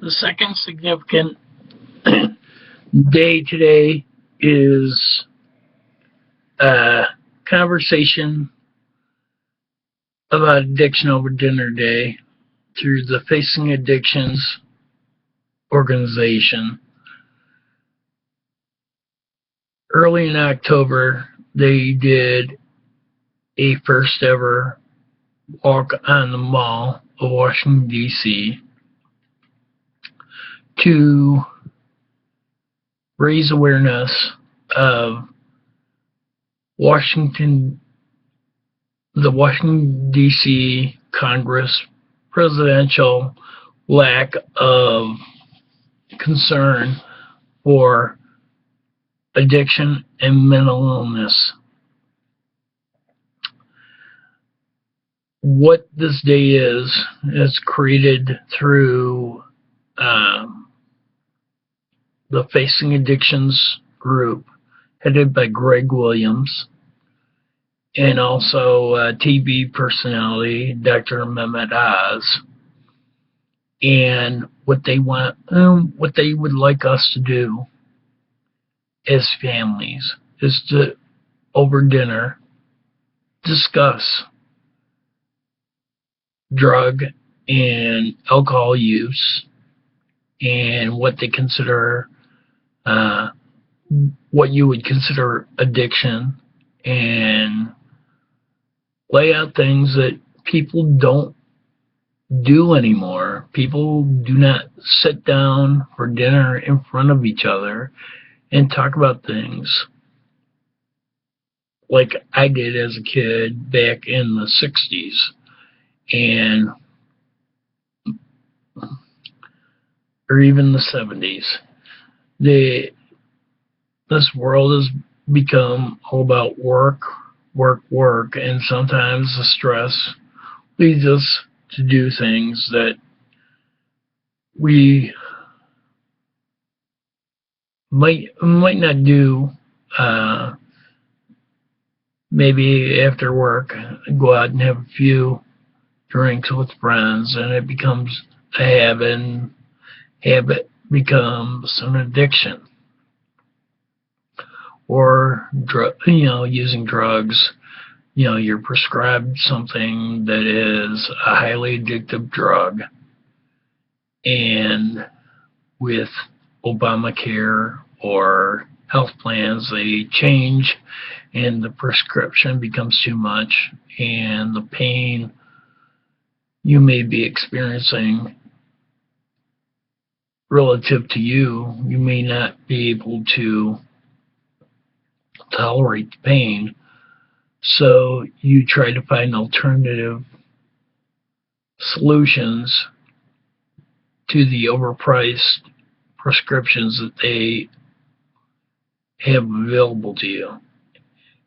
The second significant day today is a conversation about addiction over dinner day through the Facing Addictions organization. Early in October, they did a first ever walk on the Mall of Washington, D.C. to raise awareness of the Washington, D.C. Congress presidential lack of concern for addiction and mental illness. What this day is created through the Facing Addictions group, headed by Greg Williams, and also TV personality Dr. Mehmet Oz. And what they would like us to do as families is to, over dinner, discuss drug and alcohol use and what they consider, what you would consider addiction, and lay out things that people don't do anymore. People do not sit down for dinner in front of each other and talk about things like I did as a kid back in the 60s. And or even the 70s. This world has become all about work, and sometimes the stress leads us to do things that we might not do. Maybe after work, go out and have a few drinks with friends, and it becomes a habit, and habit becomes an addiction. Or using drugs. You're prescribed something that is a highly addictive drug, and with Obamacare or health plans, they change and the prescription becomes too much, and the pain you may be experiencing relative to you may not be able to tolerate the pain. So you try to find alternative solutions to the overpriced prescriptions that they have available to you.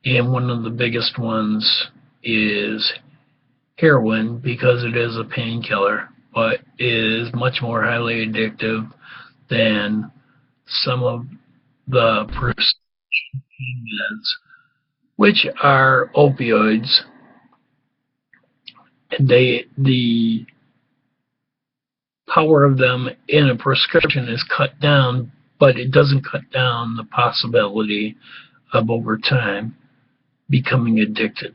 And one of the biggest ones is heroin, because it is a painkiller, but is much more highly addictive than some of the prescription meds, which are opioids. The power of them in a prescription is cut down, but it doesn't cut down the possibility of, over time, becoming addicted.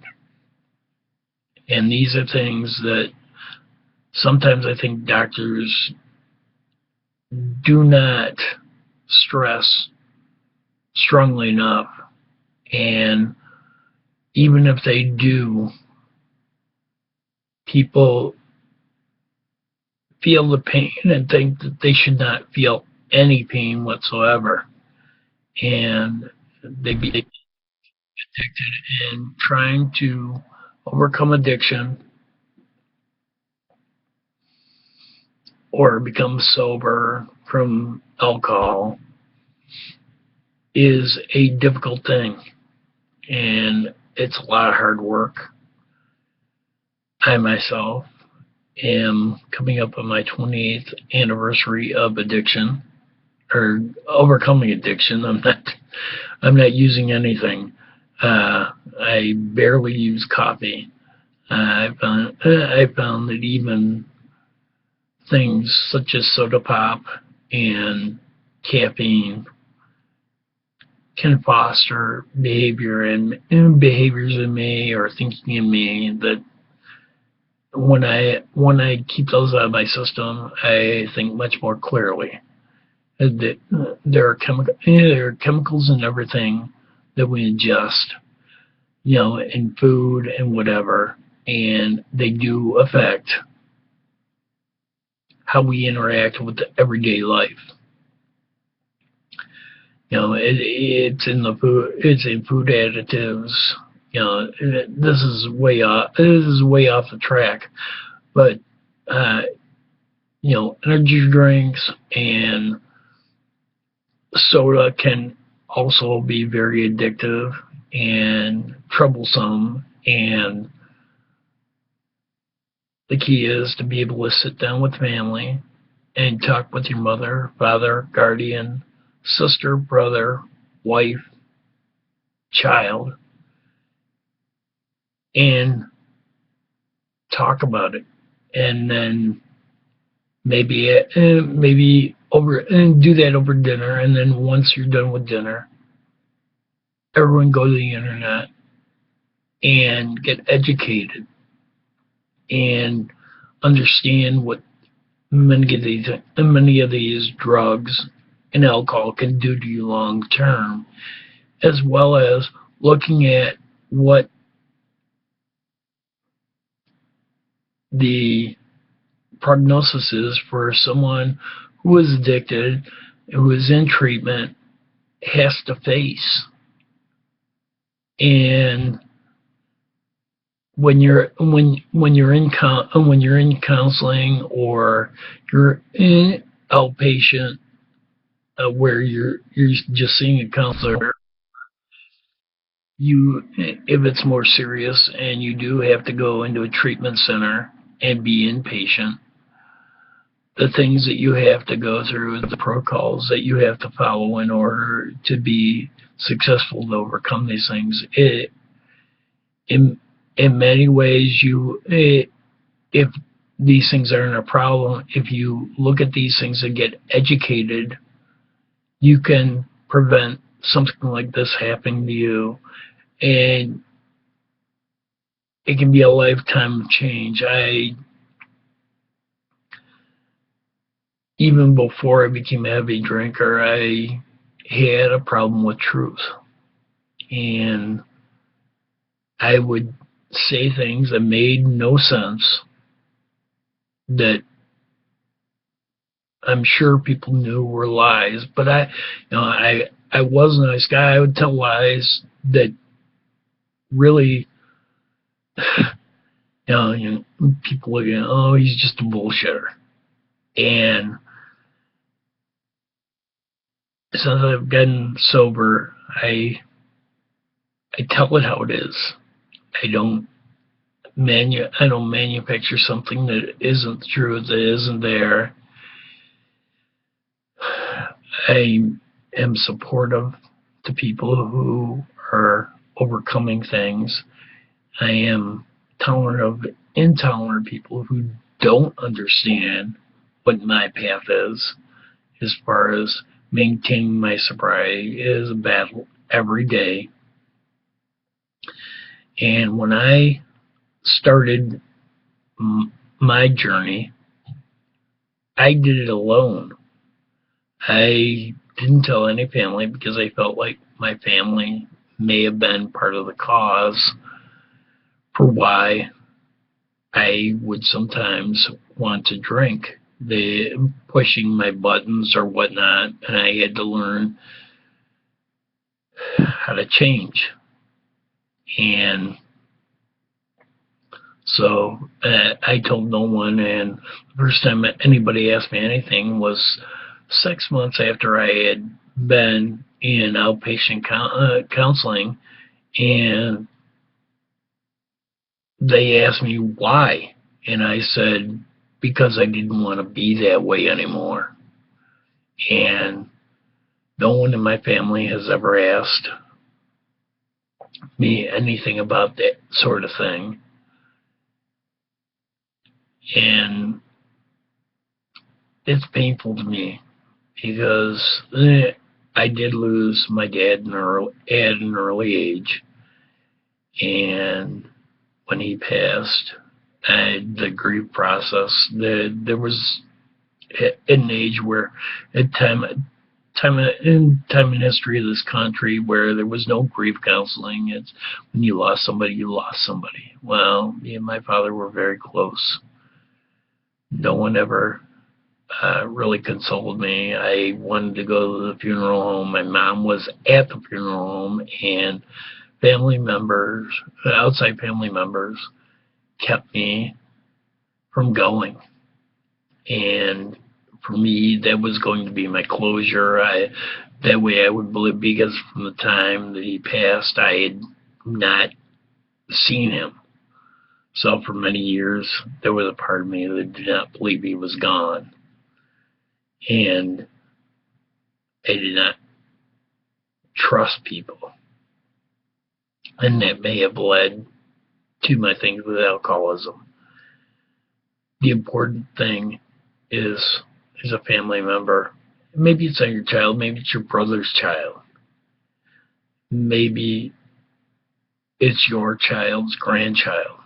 And these are things that sometimes I think doctors do not stress strongly enough. And even if they do, people feel the pain and think that they should not feel any pain whatsoever. And they be addicted, and trying to overcome addiction or become sober from alcohol is a difficult thing, and it's a lot of hard work. I myself am coming up on my 28th anniversary of addiction, or overcoming addiction. I'm not using anything. I barely use coffee. I found that even things such as soda pop and caffeine can foster behaviors in me or thinking in me that when I keep those out of my system, I think much more clearly. That there are chemicals in everything that we ingest, in food and whatever, and they do affect how we interact with the everyday life. It's in the food. It's in food additives. This is way off. This is way off the track, but uh, energy drinks and soda can also be very addictive and troublesome. And the key is to be able to sit down with family and talk with your mother, father, guardian, sister, brother, wife, child, and talk about it. And then maybe over and do that over dinner. And then once you're done with dinner, everyone go to the internet and get educated and understand what many of these drugs and alcohol can do to you long term, as well as looking at what the prognosis is for someone who is addicted, who is in treatment, has to face. And when you're in counseling or you're in outpatient where you're just seeing a counselor, if it's more serious and you do have to go into a treatment center and be inpatient, the things that you have to go through, the protocols that you have to follow in order to be successful to overcome these things. In many ways, if these things aren't a problem, if you look at these things and get educated, you can prevent something like this happening to you, and it can be a lifetime change. Even before I became a heavy drinker, I had a problem with truth. And I would say things that made no sense that I'm sure people knew were lies. But I was a nice guy. I would tell lies that really, people look at, oh, he's just a bullshitter. And since I've gotten sober, I tell it how it is. I don't manufacture something that isn't true, that isn't there. I am supportive to people who are overcoming things. I am tolerant of intolerant people who don't understand what my path is. As far as maintaining my sobriety, it is a battle every day. And when I started my journey, I did it alone. I didn't tell any family because I felt like my family may have been part of the cause for why I would sometimes want to drink, pushing my buttons or whatnot, and I had to learn how to change. And so I told no one, and the first time anybody asked me anything was 6 months after I had been in outpatient counseling, and they asked me why, and I said, because I didn't want to be that way anymore. And no one in my family has ever asked me anything about that sort of thing. And it's painful to me because I did lose my dad at an early age, and when he passed, the grief process, there was an age where at time in history of this country where there was no grief counseling. It's when you lost somebody, you lost somebody. Well, me and my father were very close. No one ever really consoled me. I wanted to go to the funeral home. My mom was at the funeral home, and family members, outside family members, kept me from going. And for me, that was going to be my closure. That way I would believe, because from the time that he passed, I had not seen him. So for many years, there was a part of me that did not believe he was gone. And I did not trust people. And that may have led to my things with alcoholism. The important thing is a family member. Maybe it's not your child, maybe it's your brother's child. Maybe it's your child's grandchild.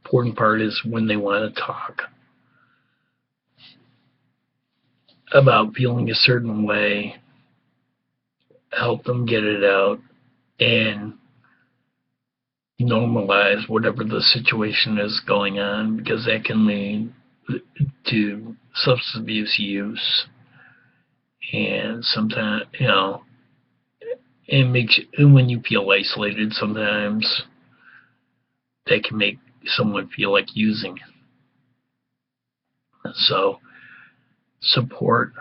Important part is when they want to talk about feeling a certain way, help them get it out and normalize whatever the situation is going on, because that can lead to substance abuse use. And sometimes, and when you feel isolated, sometimes that can make someone feel like using. So support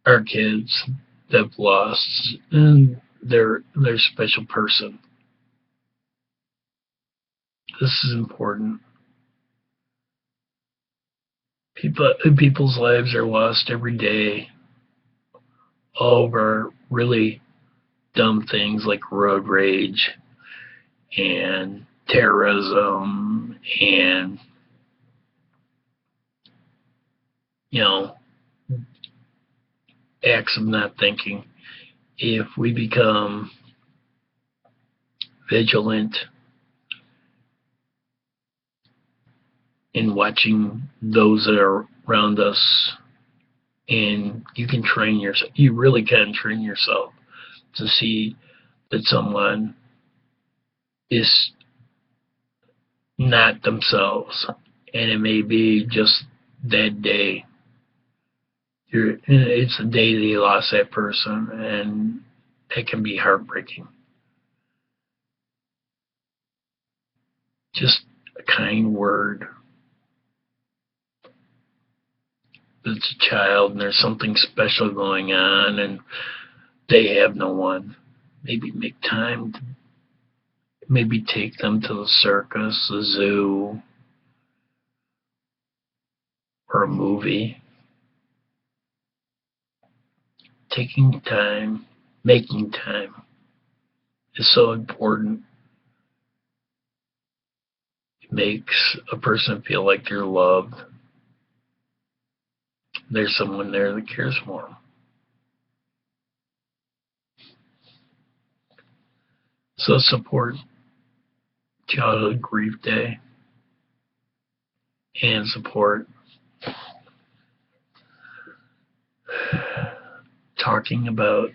our kids that have lost their special person. This is important. People's lives are lost every day over really dumb things like road rage and terrorism and acts of not thinking. If we become vigilant in watching those that are around us, and you really can train yourself to see that someone is not themselves, and it may be just that day. It's the day that you lost that person, and it can be heartbreaking. Just a kind word. It's a child and there's something special going on and they have no one. Maybe make time to maybe take them to the circus, the zoo, or a movie. Taking time, making time is so important. It makes a person feel like they're loved. There's someone there that cares for them. So support Childhood Grief Day and support talking about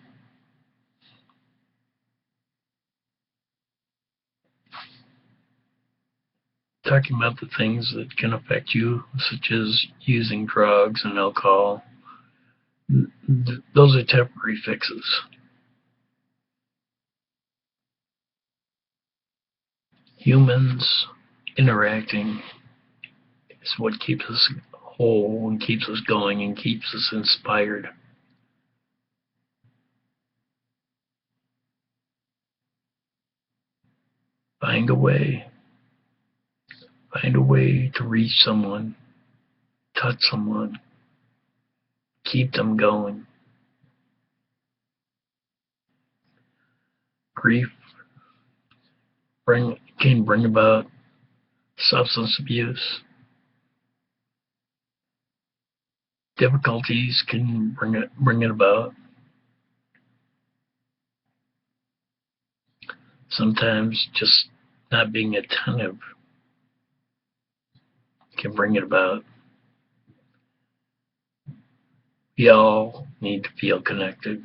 the things that can affect you, such as using drugs and alcohol. Those are temporary fixes. Humans interacting is what keeps us whole and keeps us going and keeps us inspired. Find a way to reach someone, touch someone, keep them going. Grief can bring about substance abuse, difficulties can bring it about. Sometimes just not being attentive can bring it about. We all need to feel connected.